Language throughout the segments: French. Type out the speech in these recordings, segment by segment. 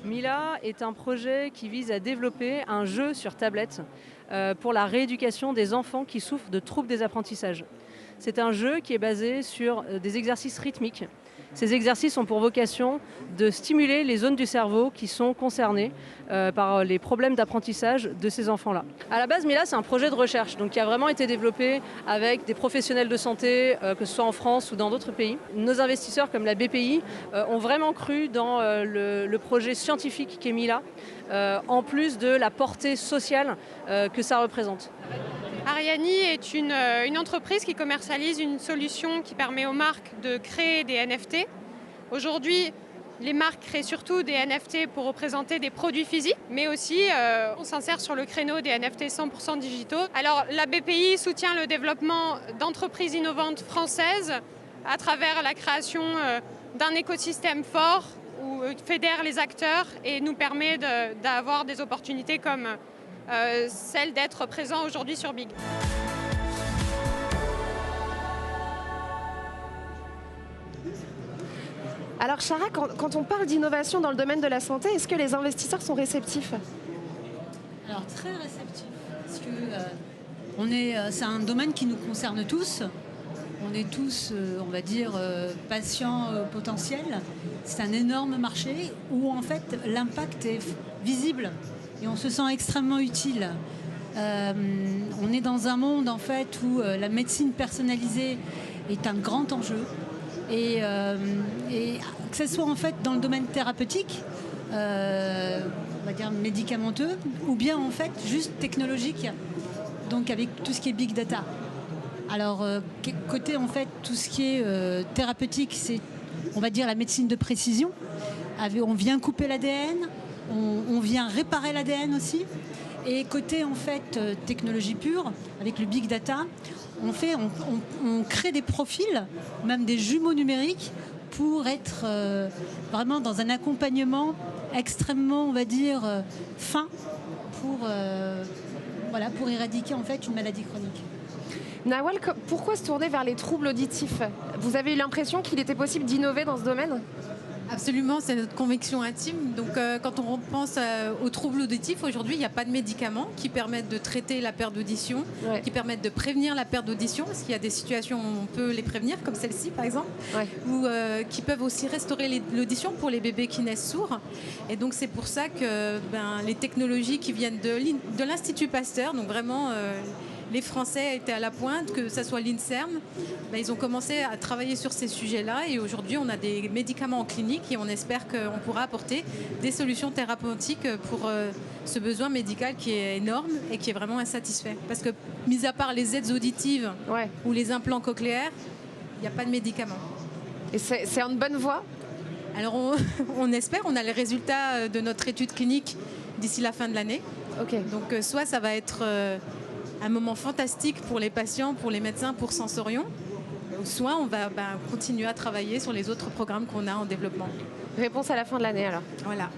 Mila est un projet qui vise à développer un jeu sur tablette pour la rééducation des enfants qui souffrent de troubles des apprentissages. C'est un jeu qui est basé sur des exercices rythmiques. Ces exercices ont pour vocation de stimuler les zones du cerveau qui sont concernées par les problèmes d'apprentissage de ces enfants-là. À la base, Mila, c'est un projet de recherche qui a vraiment été développé avec des professionnels de santé, que ce soit en France ou dans d'autres pays. Nos investisseurs comme la BPI ont vraiment cru dans le projet scientifique qu'est Mila, en plus de la portée sociale que ça représente. Ariani est une entreprise qui commercialise une solution qui permet aux marques de créer des NFT. Aujourd'hui, les marques créent surtout des NFT pour représenter des produits physiques, mais aussi on s'insère sur le créneau des NFT 100% digitaux. Alors la BPI soutient le développement d'entreprises innovantes françaises à travers la création d'un écosystème fort où fédère les acteurs et nous permet d'avoir des opportunités comme celle d'être présent aujourd'hui sur Big. Alors Chara, quand on parle d'innovation dans le domaine de la santé, est-ce que les investisseurs sont réceptifs? Alors très réceptifs, parce que c'est un domaine qui nous concerne tous. On est tous, on va dire, patients potentiels. C'est un énorme marché où en fait l'impact est visible et on se sent extrêmement utile. On est dans un monde en fait où la médecine personnalisée est un grand enjeu. Et que ce soit en fait dans le domaine thérapeutique, on va dire médicamenteux, ou bien en fait juste technologique, donc avec tout ce qui est big data. Alors côté en fait tout ce qui est thérapeutique, c'est on va dire la médecine de précision. On vient couper l'ADN, on vient réparer l'ADN aussi. Et côté en fait technologie pure, avec le big data, on crée des profils, même des jumeaux numériques, pour être vraiment dans un accompagnement extrêmement, on va dire, fin pour éradiquer en fait une maladie chronique. Nawal, pourquoi se tourner vers les troubles auditifs? Vous avez eu l'impression qu'il était possible d'innover dans ce domaine? Absolument, c'est notre conviction intime. Donc quand on pense aux troubles auditifs, aujourd'hui, il n'y a pas de médicaments qui permettent de traiter la perte d'audition, qui permettent de prévenir la perte d'audition, parce qu'il y a des situations où on peut les prévenir, comme celle-ci par exemple, ou qui peuvent aussi restaurer l'audition pour les bébés qui naissent sourds. Et donc c'est pour ça que les technologies qui viennent de l'Institut Pasteur, donc vraiment... les Français étaient à la pointe, que ce soit l'INSERM, ils ont commencé à travailler sur ces sujets-là et aujourd'hui on a des médicaments en clinique et on espère qu'on pourra apporter des solutions thérapeutiques pour ce besoin médical qui est énorme et qui est vraiment insatisfait. Parce que, mis à part les aides auditives ou les implants cochléaires, il n'y a pas de médicaments. Et c'est en bonne voie? Alors on espère, on a les résultats de notre étude clinique d'ici la fin de l'année. Donc soit ça va être... un moment fantastique pour les patients, pour les médecins, pour Sensorion. Soit on va continuer à travailler sur les autres programmes qu'on a en développement. Réponse à la fin de l'année alors. Voilà.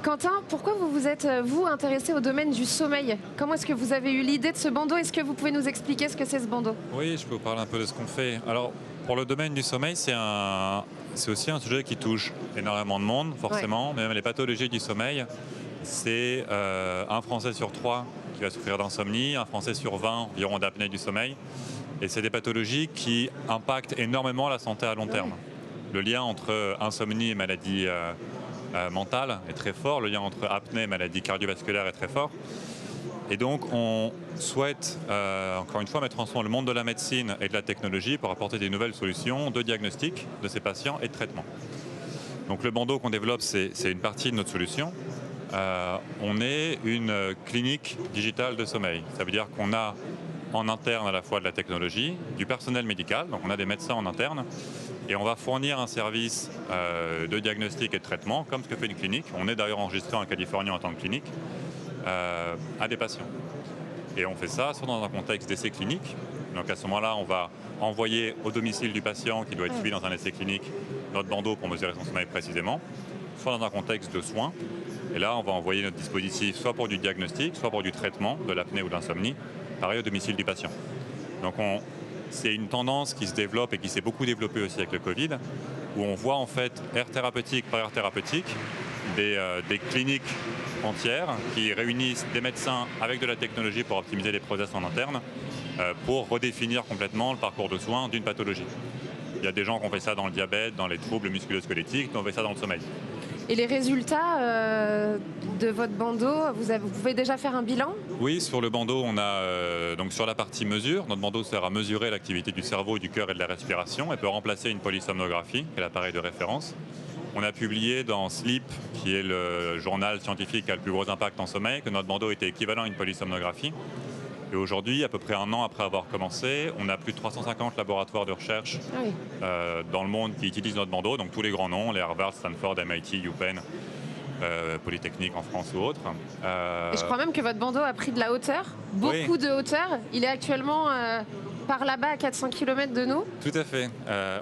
Quentin, pourquoi vous vous êtes, intéressé au domaine du sommeil? Comment est-ce que vous avez eu l'idée de ce bandeau? Est-ce que vous pouvez nous expliquer ce que c'est ce bandeau? Oui, je peux vous parler un peu de ce qu'on fait. Alors, pour le domaine du sommeil, c'est aussi un sujet qui touche énormément de monde, forcément. Même les pathologies du sommeil, c'est un Français sur 3 qui va souffrir d'insomnie, un Français sur 20 environ d'apnée du sommeil. Et c'est des pathologies qui impactent énormément la santé à long terme. Le lien entre insomnie et maladie mentale est très fort, le lien entre apnée et maladie cardiovasculaire est très fort. Et donc on souhaite, encore une fois, mettre ensemble le monde de la médecine et de la technologie pour apporter des nouvelles solutions de diagnostic de ces patients et de traitement. Donc le bandeau qu'on développe, c'est une partie de notre solution. On est une clinique digitale de sommeil. Ça veut dire qu'on a en interne à la fois de la technologie, du personnel médical, donc on a des médecins en interne, et on va fournir un service de diagnostic et de traitement, comme ce que fait une clinique. On est d'ailleurs enregistré en Californie en tant que clinique, à des patients. Et on fait ça soit dans un contexte d'essai clinique, donc à ce moment-là, on va envoyer au domicile du patient qui doit être suivi dans un essai clinique notre bandeau pour mesurer son sommeil précisément, soit dans un contexte de soins. Et là, on va envoyer notre dispositif soit pour du diagnostic, soit pour du traitement de l'apnée ou de l'insomnie, pareil au domicile du patient. Donc c'est une tendance qui se développe et qui s'est beaucoup développée aussi avec le Covid, où on voit en fait aire thérapeutique par aire thérapeutique des cliniques entières qui réunissent des médecins avec de la technologie pour optimiser les process en interne pour redéfinir complètement le parcours de soins d'une pathologie. Il y a des gens qui ont fait ça dans le diabète, dans les troubles musculo-squelettiques, qui ont fait ça dans le sommeil. Et les résultats de votre bandeau, vous pouvez déjà faire un bilan? Oui, sur le bandeau, on a donc sur la partie mesure, notre bandeau sert à mesurer l'activité du cerveau, du cœur et de la respiration et peut remplacer une polysomnographie, qui est l'appareil de référence. On a publié dans Sleep, qui est le journal scientifique qui a le plus gros impact en sommeil, que notre bandeau était équivalent à une polysomnographie. Et aujourd'hui, à peu près un an après avoir commencé, on a plus de 350 laboratoires de recherche dans le monde qui utilisent notre bandeau, donc tous les grands noms, les Harvard, Stanford, MIT, UPenn, Polytechnique en France ou autres. Et je crois même que votre bandeau a pris de la hauteur, beaucoup de hauteur. Il est actuellement par là-bas à 400 km de nous. Tout à fait.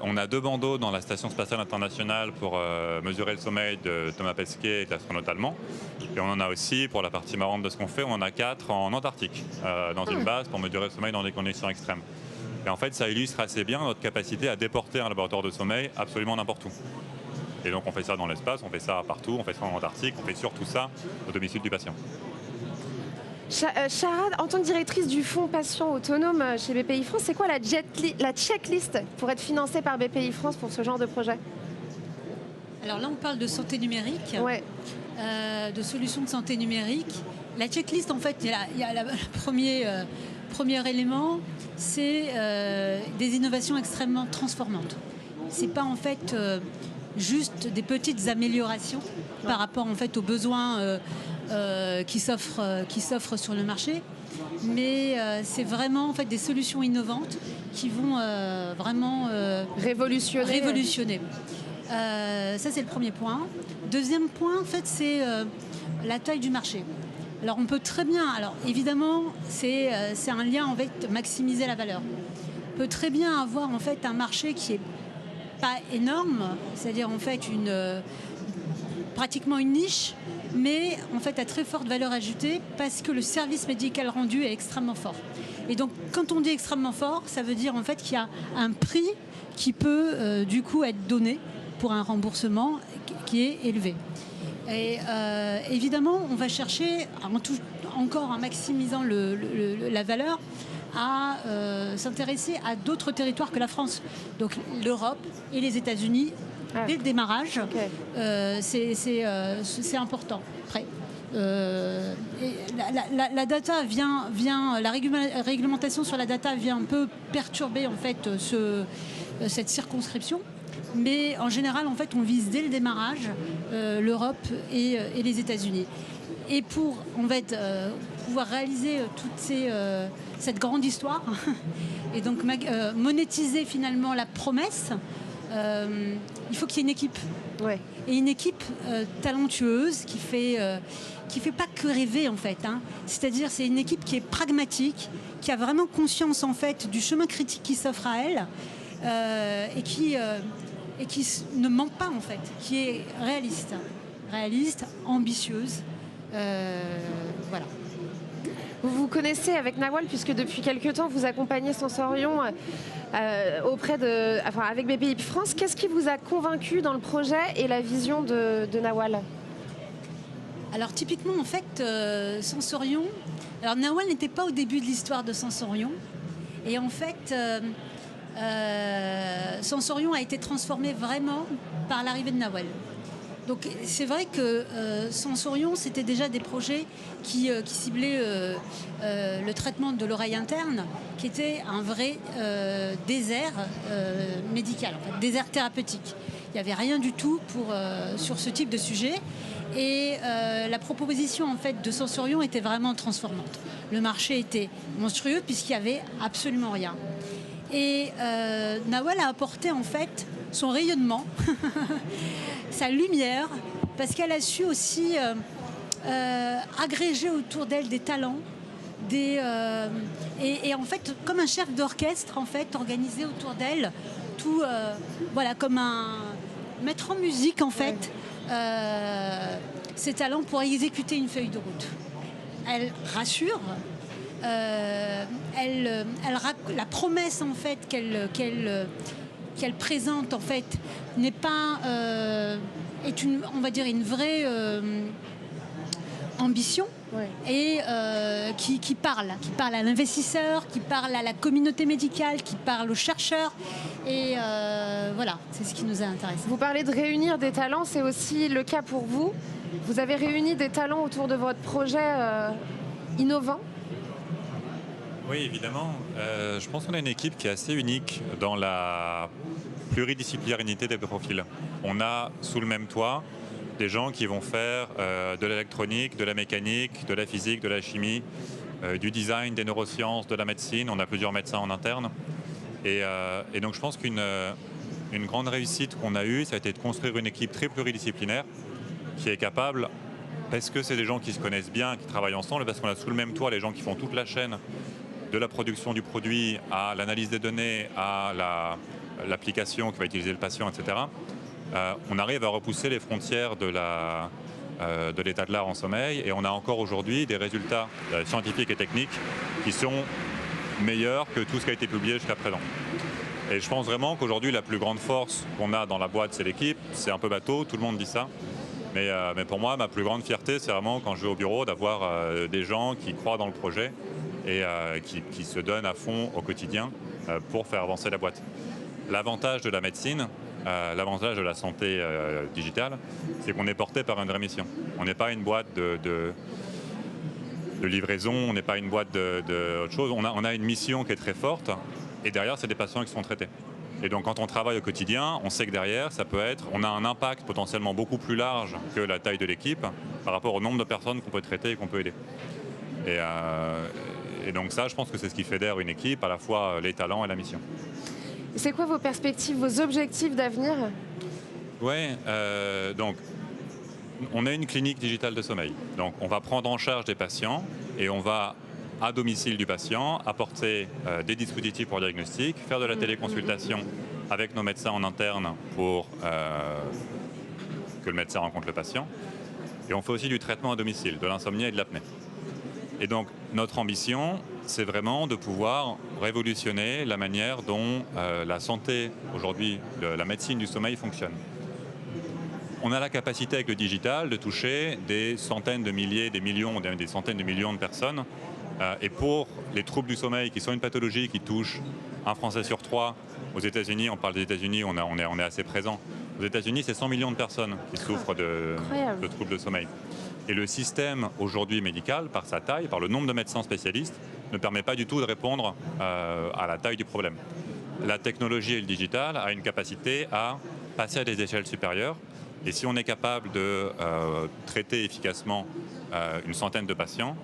On a 2 bandeaux dans la Station spatiale internationale pour mesurer le sommeil de Thomas Pesquet et de l'astronaute allemand. Et on en a aussi, pour la partie marrante de ce qu'on fait, on en a 4 en Antarctique, dans une base pour mesurer le sommeil dans des conditions extrêmes. Et en fait, ça illustre assez bien notre capacité à déporter un laboratoire de sommeil absolument n'importe où. Et donc on fait ça dans l'espace, on fait ça partout, on fait ça en Antarctique, on fait surtout ça au domicile du patient. Charade, en tant que directrice du fonds patient autonome chez BPI France, c'est quoi la checklist pour être financée par BPI France pour ce genre de projet? Alors là, on parle de santé numérique, de solutions de santé numérique. La checklist, en fait, il y a le premier élément, c'est des innovations extrêmement transformantes. C'est pas en fait juste des petites améliorations par rapport en fait aux besoins qui s'offrent sur le marché, mais c'est vraiment en fait des solutions innovantes qui vont vraiment révolutionner. Ça c'est le premier point. Deuxième point en fait c'est la taille du marché. Alors on peut très bien, alors évidemment c'est un lien avec maximiser la valeur. On peut très bien avoir en fait un marché qui est pas énorme, c'est-à-dire en fait pratiquement une niche, mais en fait à très forte valeur ajoutée parce que le service médical rendu est extrêmement fort. Et donc quand on dit extrêmement fort, ça veut dire en fait qu'il y a un prix qui peut du coup être donné pour un remboursement qui est élevé. Et évidemment, on va chercher, encore en maximisant la valeur, à s'intéresser à d'autres territoires que la France. Donc l'Europe et les États-Unis, dès le démarrage, c'est important. Après, la data vient, la réglementation sur la data vient un peu perturber en fait cette circonscription. Mais en général, en fait, on vise dès le démarrage l'Europe et les États-Unis. Et pour pouvoir réaliser toute cette grande histoire et donc monétiser finalement la promesse, il faut qu'il y ait une équipe. Et une équipe talentueuse qui fait pas que rêver en fait. C'est-à-dire c'est une équipe qui est pragmatique, qui a vraiment conscience en fait du chemin critique qui s'offre à elle et qui ne ment pas en fait, qui est réaliste, ambitieuse. Voilà. Vous vous connaissez avec Nawal puisque depuis quelques temps vous accompagnez Sensorion avec BPI France. Qu'est-ce qui vous a convaincu dans le projet et la vision de Nawal? Alors typiquement en fait Sensorion. Alors Nawal n'était pas au début de l'histoire de Sensorion et en fait Sensorion a été transformé vraiment par l'arrivée de Nawal. Donc c'est vrai que Sensorion, c'était déjà des projets qui ciblaient le traitement de l'oreille interne, qui était un vrai désert médical, en fait, désert thérapeutique. Il n'y avait rien du tout sur ce type de sujet. Et la proposition en fait, de Sensorion était vraiment transformante. Le marché était monstrueux puisqu'il n'y avait absolument rien. Et Nawal a apporté en fait son rayonnement, sa lumière, parce qu'elle a su aussi agréger autour d'elle des talents, et en fait comme un chef d'orchestre en fait, organiser autour d'elle tout, comme un mettre en musique en fait ses talents pour exécuter une feuille de route. Elle rassure. La promesse en fait qu'elle présente en fait n'est pas est on va dire, une vraie ambition. Ouais. Et qui parle à l'investisseur, qui parle à la communauté médicale, qui parle aux chercheurs. Et voilà, c'est ce qui nous a intéressés. Vous parlez de réunir des talents, c'est aussi le cas pour vous. Vous avez réuni des talents autour de votre projet innovant. Oui, évidemment. Je pense qu'on a une équipe qui est assez unique dans la pluridisciplinarité des profils. On a sous le même toit des gens qui vont faire de l'électronique, de la mécanique, de la physique, de la chimie, du design, des neurosciences, de la médecine. On a plusieurs médecins en interne. Et donc je pense qu'une grande réussite qu'on a eue, ça a été de construire une équipe très pluridisciplinaire qui est capable, parce que c'est des gens qui se connaissent bien, qui travaillent ensemble, parce qu'on a sous le même toit les gens qui font toute la chaîne de la production du produit à l'analyse des données, à l'application qui va utiliser le patient, etc. On arrive à repousser les frontières de l'état de l'art en sommeil et on a encore aujourd'hui des résultats scientifiques et techniques qui sont meilleurs que tout ce qui a été publié jusqu'à présent. Et je pense vraiment qu'aujourd'hui la plus grande force qu'on a dans la boîte, c'est l'équipe. C'est un peu bateau, tout le monde dit ça. Mais pour moi, ma plus grande fierté, c'est vraiment quand je vais au bureau d'avoir des gens qui croient dans le projet et qui se donnent à fond au quotidien pour faire avancer la boîte. L'avantage de la médecine, l'avantage de la santé digitale, c'est qu'on est porté par une vraie mission. On n'est pas une boîte de livraison, on n'est pas une boîte autre chose. On a une mission qui est très forte et derrière, c'est des patients qui sont traités. Et donc quand on travaille au quotidien, on sait que derrière, on a un impact potentiellement beaucoup plus large que la taille de l'équipe par rapport au nombre de personnes qu'on peut traiter et qu'on peut aider. Et donc ça, je pense que c'est ce qui fédère une équipe, à la fois les talents et la mission. C'est quoi vos perspectives, vos objectifs d'avenir? Oui, donc on a une clinique digitale de sommeil. Donc on va prendre en charge des patients et on va, à domicile du patient, apporter des dispositifs pour diagnostic, faire de la téléconsultation avec nos médecins en interne pour que le médecin rencontre le patient. Et on fait aussi du traitement à domicile, de l'insomnie et de l'apnée. Et donc notre ambition, c'est vraiment de pouvoir révolutionner la manière dont la santé aujourd'hui, la médecine du sommeil fonctionne. On a la capacité avec le digital de toucher des centaines de milliers, des millions, des centaines de millions de personnes. Et pour les troubles du sommeil, qui sont une pathologie qui touche un Français sur 3, aux États-Unis, on parle des États-Unis, on est assez présent. Aux États-Unis, c'est 100 millions de personnes qui souffrent de troubles de sommeil. Et le système aujourd'hui médical, par sa taille, par le nombre de médecins spécialistes, ne permet pas du tout de répondre à la taille du problème. La technologie et le digital a une capacité à passer à des échelles supérieures. Et si on est capable de traiter efficacement une centaine de patients,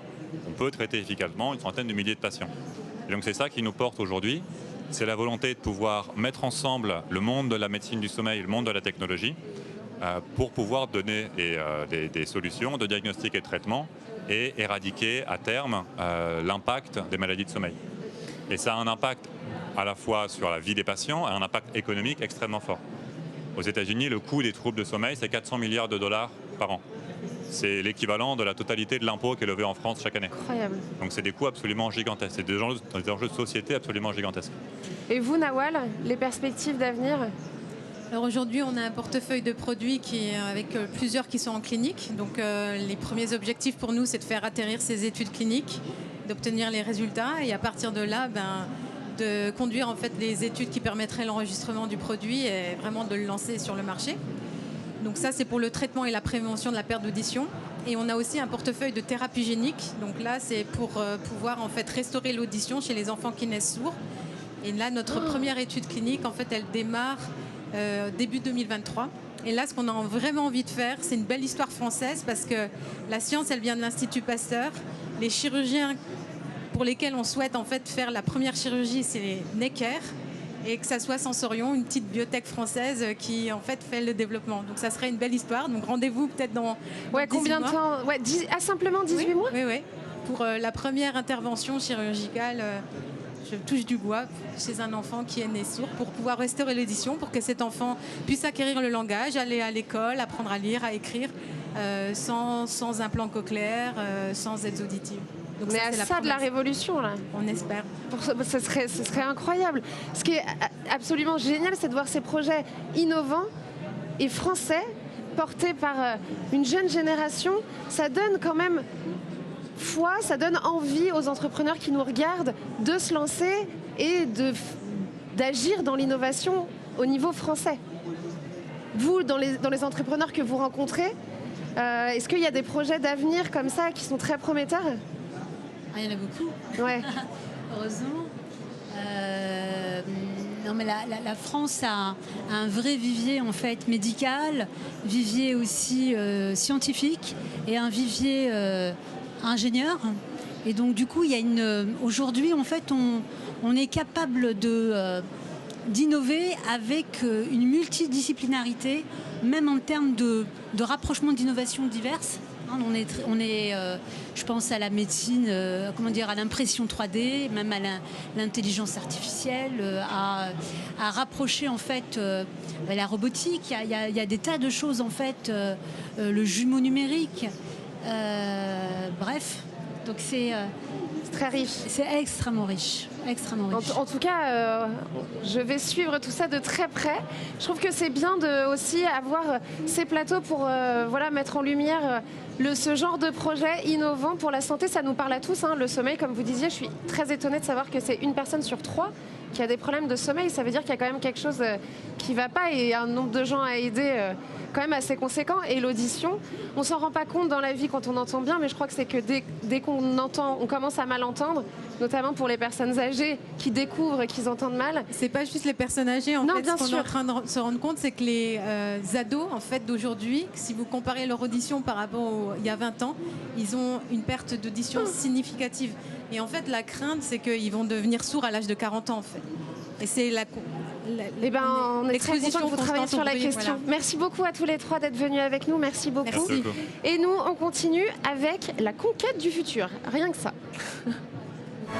on peut traiter efficacement une centaine de milliers de patients. Et donc c'est ça qui nous porte aujourd'hui. C'est la volonté de pouvoir mettre ensemble le monde de la médecine du sommeil et le monde de la technologie pour pouvoir donner des solutions de diagnostic et de traitement et éradiquer à terme l'impact des maladies de sommeil. Et ça a un impact à la fois sur la vie des patients et un impact économique extrêmement fort. Aux États-Unis, le coût des troubles de sommeil, c'est 400 milliards de dollars par an. C'est l'équivalent de la totalité de l'impôt qui est levé en France chaque année. Incroyable. Donc c'est des coûts absolument gigantesques. C'est des enjeux de société absolument gigantesques. Et vous, Nawal, les perspectives d'avenir? Alors aujourd'hui, on a un portefeuille de produits avec plusieurs qui sont en clinique. Donc les premiers objectifs pour nous, c'est de faire atterrir ces études cliniques, d'obtenir les résultats et à partir de là, de conduire en fait les études qui permettraient l'enregistrement du produit et vraiment de le lancer sur le marché. Donc ça, c'est pour le traitement et la prévention de la perte d'audition. Et on a aussi un portefeuille de thérapie génique. Donc là, c'est pour pouvoir en fait restaurer l'audition chez les enfants qui naissent sourds. Et là, notre première étude clinique, en fait, elle démarre début 2023. Et là, ce qu'on a vraiment envie de faire, c'est une belle histoire française parce que la science, elle vient de l'Institut Pasteur. Les chirurgiens pour lesquels on souhaite en fait faire la première chirurgie, c'est les Necker. Et que ça soit Sensorion, une petite biotech française qui en fait fait le développement. Donc ça serait une belle histoire. Donc rendez-vous peut-être dans combien de temps? Simplement 18 mois? Oui. Pour la première intervention chirurgicale, je touche du bois, chez un enfant qui est né sourd, pour pouvoir restaurer l'audition, pour que cet enfant puisse acquérir le langage, aller à l'école, apprendre à lire, à écrire, sans implant cochléaire, sans aides auditives. Donc mais c'est ça de la révolution, là. On espère. Ce serait incroyable. Ce qui est absolument génial, c'est de voir ces projets innovants et français porté par une jeune génération, ça donne quand même foi, ça donne envie aux entrepreneurs qui nous regardent de se lancer et d'agir dans l'innovation au niveau français. Vous, dans les entrepreneurs que vous rencontrez, est-ce qu'il y a des projets d'avenir comme ça qui sont très prometteurs? Il y en a beaucoup. Ouais. Heureusement. Non, mais la France a un vrai vivier en fait médical, vivier aussi scientifique et un vivier ingénieur. Et donc du coup, il y a aujourd'hui en fait, on est capable d'innover avec une multidisciplinarité, même en termes de rapprochement d'innovations diverses. Je pense à la médecine, à l'impression 3D, même à l'intelligence artificielle, à rapprocher en fait la robotique. Il y a des tas de choses en fait, le jumeau numérique. Bref, donc c'est très riche. C'est extrêmement riche. Extrêmement riche. En tout cas, je vais suivre tout ça de très près. Je trouve que c'est bien de aussi avoir ces plateaux pour mettre en lumière ce genre de projet innovant pour la santé. Ça nous parle à tous, hein, le sommeil, comme vous disiez. Je suis très étonnée de savoir que c'est une personne sur 3 qui a des problèmes de sommeil. Ça veut dire qu'il y a quand même quelque chose qui ne va pas et un nombre de gens à aider quand même assez conséquent. Et l'audition, on ne s'en rend pas compte dans la vie quand on entend bien, mais je crois que c'est que dès qu'on entend, on commence à mal entendre, notamment pour les personnes âgées qui découvrent qu'ils entendent mal. C'est pas juste les personnes âgées. En fait, ce qu'on est en train de se rendre compte, c'est que les ados en fait, d'aujourd'hui, si vous comparez leur audition par rapport il y a 20 ans, ils ont une perte d'audition significative. Et en fait, la crainte, c'est qu'ils vont devenir sourds à l'âge de 40 ans. En fait. Et c'est on est très content que vous travaillez sur la question. Voilà. Merci beaucoup à tous les 3 d'être venus avec nous. Merci beaucoup. Merci. Et nous, on continue avec la conquête du futur. Rien que ça.